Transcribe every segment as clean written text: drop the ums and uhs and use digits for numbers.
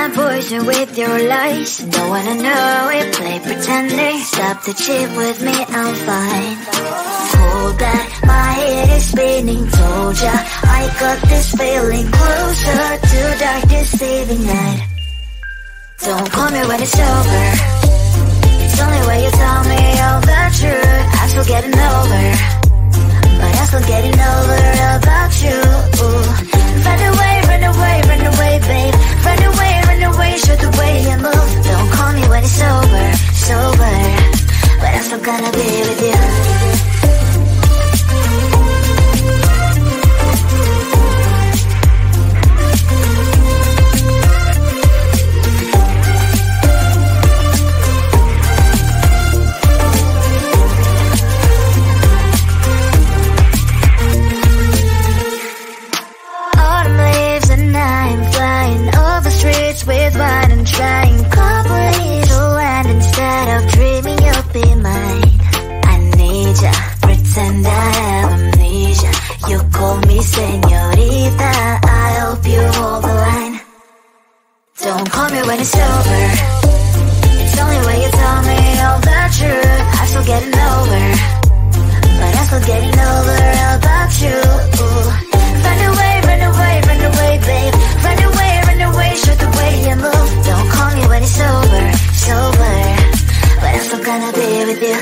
my poison with your lies. Don't wanna know it, play pretending. Stop the cheat with me, I'm fine. Hold that, my head is spinning. Told ya, I got this feeling. Closer to dark deceiving night. Don't call me when it's over. It's only when you tell me all the truth. I'm still getting over, but I'm still getting over about you. Run away, run away, run away, babe. Run away, show the way you move. Don't call me when it's over, sober, but I'm still gonna be with you. With wine and trying couples to land instead of dreaming you'll be mine. I need ya, pretend I have amnesia. You call me señorita, I hope you hold the line. Don't call me when it's over. It's only when you tell me all the truth. I'm still getting over, but I'm still getting over about you. Run away, run away, run away, babe. Run away, show the way you move. Don't call me when it's over, sober, but I'm still gonna be with you.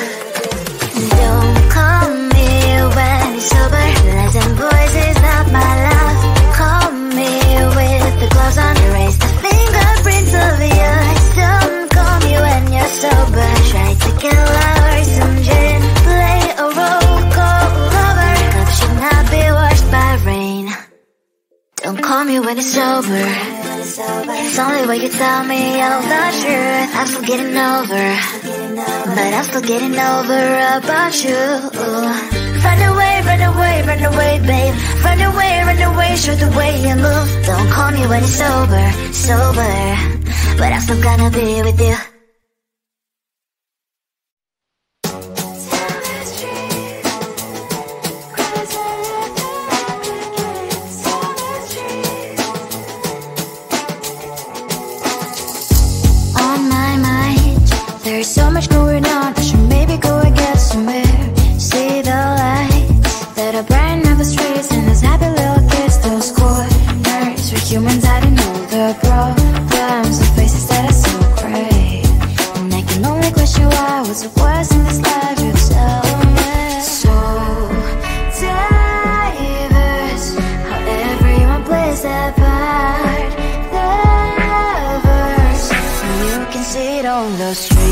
Don't call me when it's over. Lies and boys is not my love. Call me with the gloves on. Erase the fingerprints of yours. Don't call me when you're sober. Try to kill hours, some gin. Play a role, call lover. Cup should not be washed by rain. Don't call me when it's over. It's only when you tell me all the truth. I'm still getting over, but I'm still getting over about you. Run away, run away, run away, babe. Run away, show the way you move. Don't call me when it's over, sober, but I'm still gonna be with you. There's so much going on, I should maybe go and get somewhere. See the lights that are brighten up the streets, and those happy little kids, those corners where humans hiding all the problems, the faces that are so great. And I can only question why, what's the worst in this life, you tell me. So diverse, how everyone plays their part. Diverse, and you can see it on the street.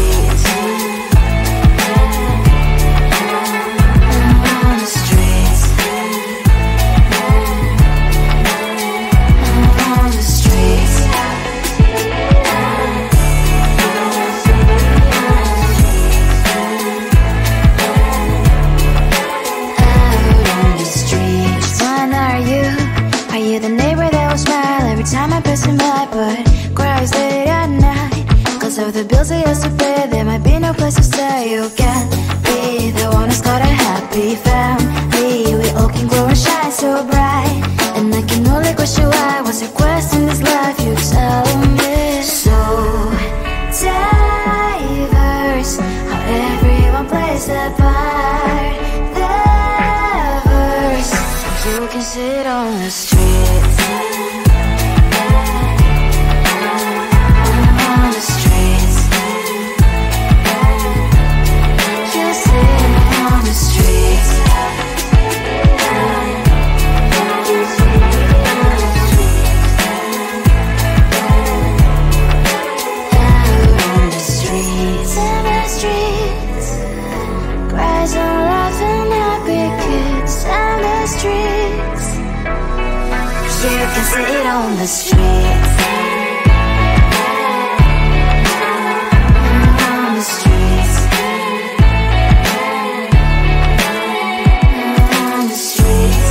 Time I pass him by, but cries late at night. Cause of the bills he has to pay, there might be no place to stay. You can't be the one who's got a happy family. We all can glow and shine so bright, and I can only question why. What's your quest in this life, you tell me. So diverse, how everyone plays their part. Diverse, you can sit on the street. Sit on the streets. On the streets. On the streets.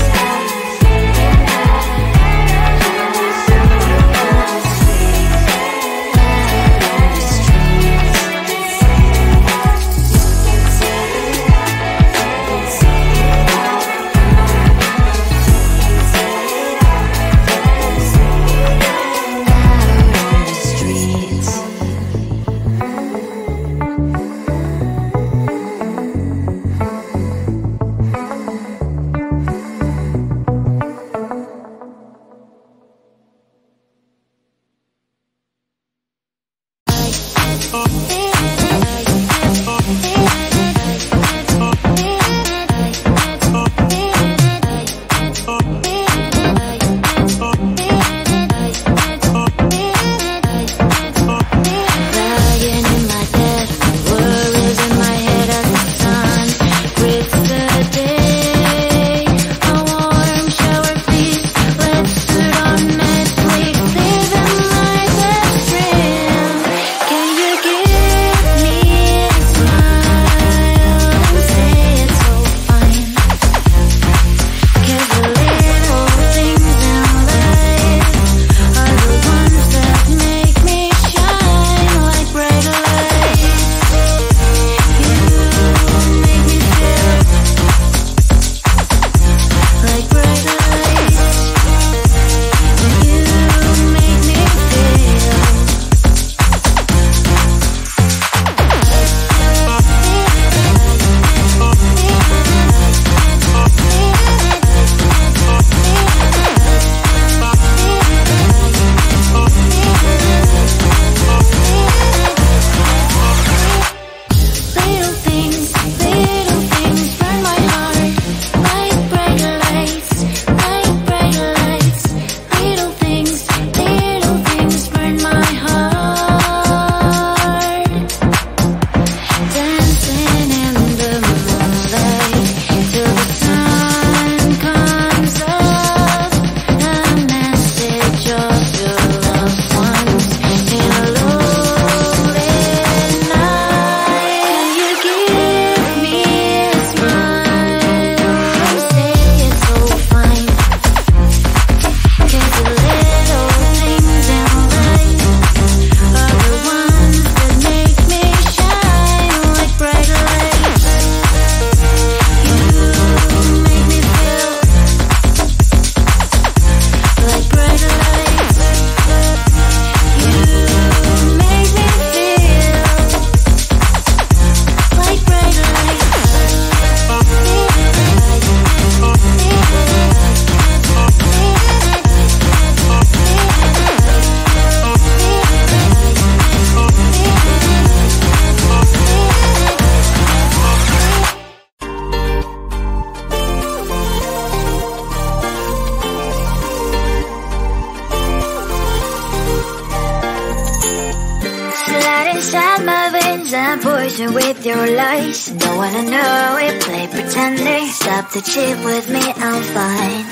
games and poison with your lies. Don't wanna know it, play pretending. Stop the cheat with me, I'm fine.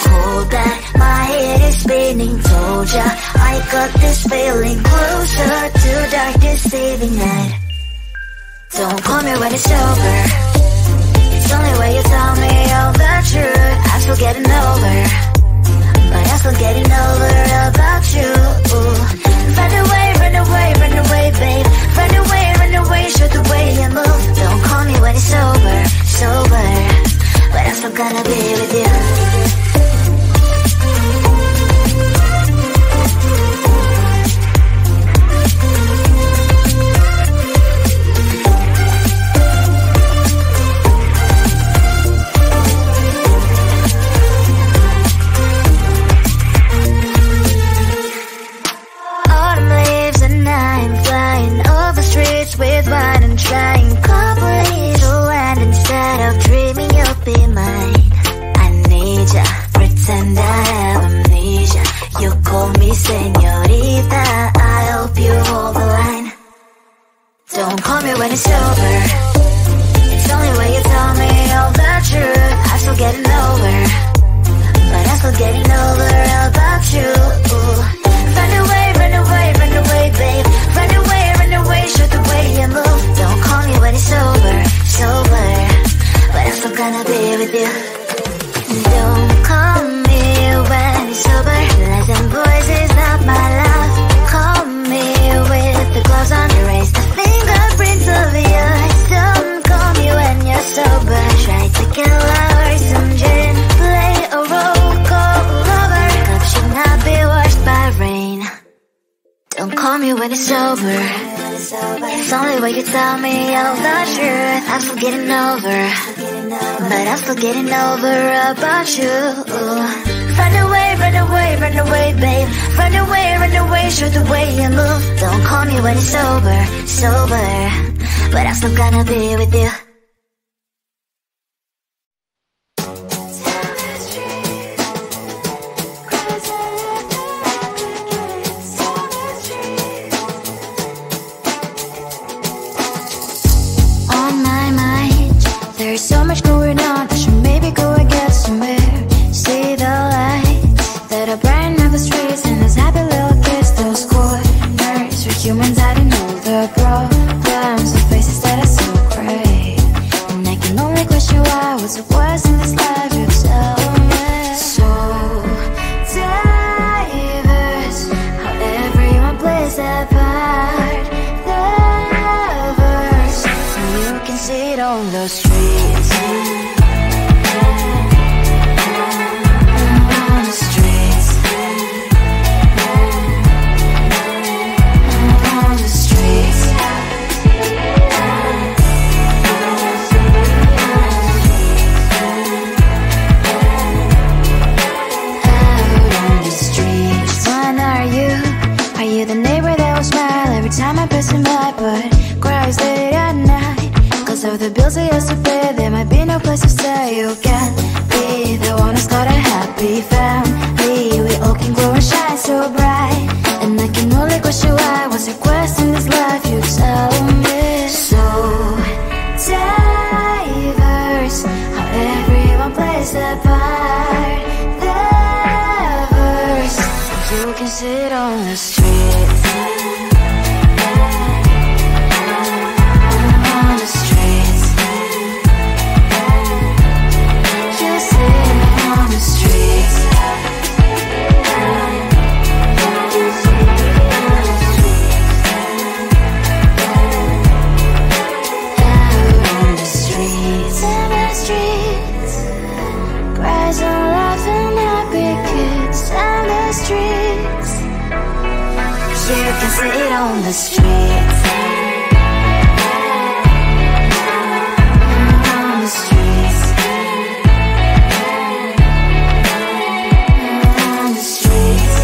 Hold that, my head is spinning. Told ya, I got this feeling. Closer to dark deceiving night. Don't call me when it's over. It's only when you tell me all the truth. I'm still getting over, but I'm still getting over about you. Run away, run away, run away, babe. Run away, show the way you move. Don't call me when it's over, sober, but I'm still gonna be with you. With wine and trying couples to land instead of dreaming you'll be mine. I need ya, pretend I have amnesia. You call me señorita, I hope you hold the line. Don't call me when it's over. It's only when you tell me all the truth. I'm still getting over, but I'm still getting over about you. Run away, run away, run away, babe. Run away, show the way you move. Don't call me when it's over, sober, but I'm still gonna be with you. Don't call me when it's sober. Lies and boys is not my love. Call me with the gloves on. Erase the fingerprints of yours. Don't call me when you're sober. Try to kill our some gin. Play a role, call lover. Cup should not be washed by rain. Don't call me when it's over. It's only when you tell me all the truth. I'm still getting over, but I'm still getting over about you. Run away, run away, run away, babe. Run away, show the way you move. Don't call me when it's over, sober, but I'm still gonna be with you. There's so much going on, I should maybe go and get somewhere. See the lights that are brighten up the streets, and those happy little kids, those corners where humans hiding all the problems, the faces that are so great. And I can only question why, what's the worst in this life, you tell me. So diverse, how everyone plays their part. Lovers, so you can see it on the street. Of the bills I used to pay, there might be no place to stay. You can be the one who's got a happy family. We all can grow and shine so bright, and I can only question why. What's your quest in this life, you tell me. So diverse, how everyone plays their part. Lovers, you can sit on the street. Sit on the streets. On the streets. On the streets.